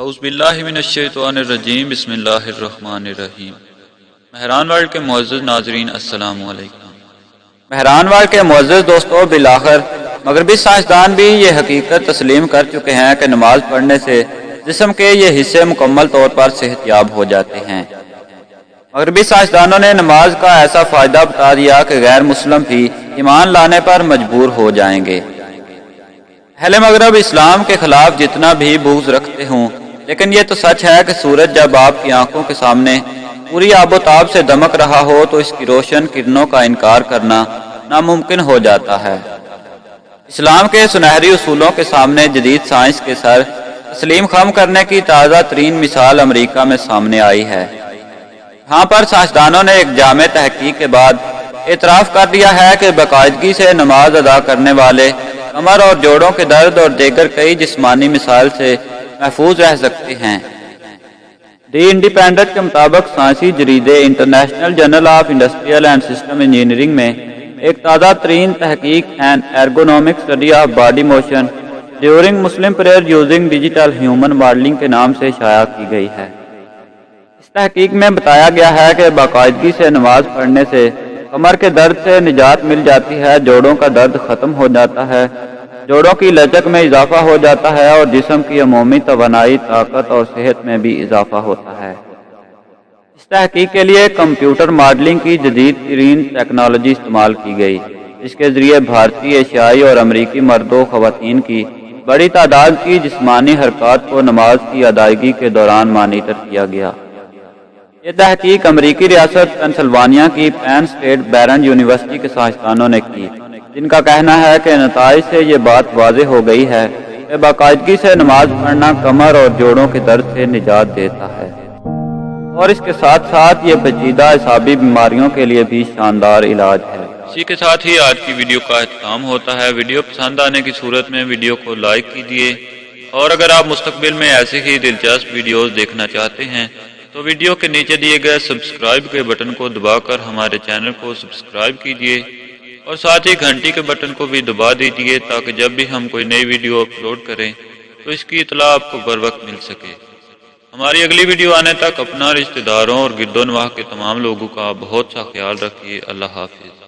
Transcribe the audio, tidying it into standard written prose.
اعوذ باللہ من الشیطان الرجیم بسم اللہ الرحمن الرحیم۔ مہران ورلڈ کے معزز ناظرین السلام علیکم۔ مہران ورلڈ کے معزز دوستوں، بالآخر مغربی سائنسدان بھی یہ حقیقت تسلیم کر چکے ہیں کہ نماز پڑھنے سے جسم کے یہ حصے مکمل طور پر صحت یاب ہو جاتے ہیں۔ مغربی سائنسدانوں نے نماز کا ایسا فائدہ بتا دیا کہ غیر مسلم بھی ایمان لانے پر مجبور ہو جائیں گے۔ اہل مغرب اسلام کے خلاف جتنا بھی بغض رکھتے ہوں، لیکن یہ تو سچ ہے کہ سورج جب آپ کی آنکھوں کے سامنے پوری آب و تاب سے دمک رہا ہو تو اس کی روشن کرنوں کا انکار کرنا ناممکن ہو جاتا ہے۔ اسلام کے سنہری اصولوں کے سامنے جدید سائنس کے سر تسلیم خم کرنے کی تازہ ترین مثال امریکہ میں سامنے آئی ہے۔ یہاں پر سائنسدانوں نے ایک جامع تحقیق کے بعد اعتراف کر دیا ہے کہ باقاعدگی سے نماز ادا کرنے والے کمر اور جوڑوں کے درد اور دیگر کئی جسمانی مسائل سے محفوظ رہ سکتے ہیں۔ دی انڈیپینڈنٹ کے مطابق سائنسی جریدے international journal of industrial and system engineering میں ایک تازہ ترین تحقیق an ergonomic study of body motion during Muslim prayer using digital human modelling کے نام سے شائع کی گئی ہے۔ اس تحقیق میں بتایا گیا ہے کہ باقاعدگی سے نماز پڑھنے سے کمر کے درد سے نجات مل جاتی ہے، جوڑوں کا درد ختم ہو جاتا ہے، جوڑوں کی لچک میں اضافہ ہو جاتا ہے اور جسم کی عمومی توانائی، طاقت اور صحت میں بھی اضافہ ہوتا ہے۔ اس تحقیق کے لیے کمپیوٹر ماڈلنگ کی جدید ترین ٹیکنالوجی استعمال کی گئی، جس کے ذریعے بھارتی، ایشیائی اور امریکی مردوں و خواتین کی بڑی تعداد کی جسمانی حرکات کو نماز کی ادائیگی کے دوران مانیٹر کیا گیا۔ یہ تحقیق امریکی ریاست پینسلوانیا کی پین اسٹیٹ بیرن یونیورسٹی کے سائنسدانوں نے کی، جن کا کہنا ہے کہ نتائج سے یہ بات واضح ہو گئی ہے کہ باقاعدگی سے نماز پڑھنا کمر اور جوڑوں کے درد سے نجات دیتا ہے، اور اس کے ساتھ ساتھ یہ پیچیدہ اعصابی بیماریوں کے لیے بھی شاندار علاج ہے۔ اسی کے ساتھ ہی آج کی ویڈیو کا اختتام ہوتا ہے۔ ویڈیو پسند آنے کی صورت میں ویڈیو کو لائک کیجیے، اور اگر آپ مستقبل میں ایسے ہی دلچسپ ویڈیوز دیکھنا چاہتے ہیں تو ویڈیو کے نیچے دیے گئے سبسکرائب کے بٹن کو دبا کر ہمارے چینل کو سبسکرائب کیجیے، اور ساتھ ہی گھنٹی کے بٹن کو بھی دبا دیجیے تاکہ جب بھی ہم کوئی نئی ویڈیو اپلوڈ کریں تو اس کی اطلاع آپ کو بر وقت مل سکے۔ ہماری اگلی ویڈیو آنے تک اپنا، رشتہ داروں اور گرد و نواح کے تمام لوگوں کا بہت سا خیال رکھیے۔ اللہ حافظ۔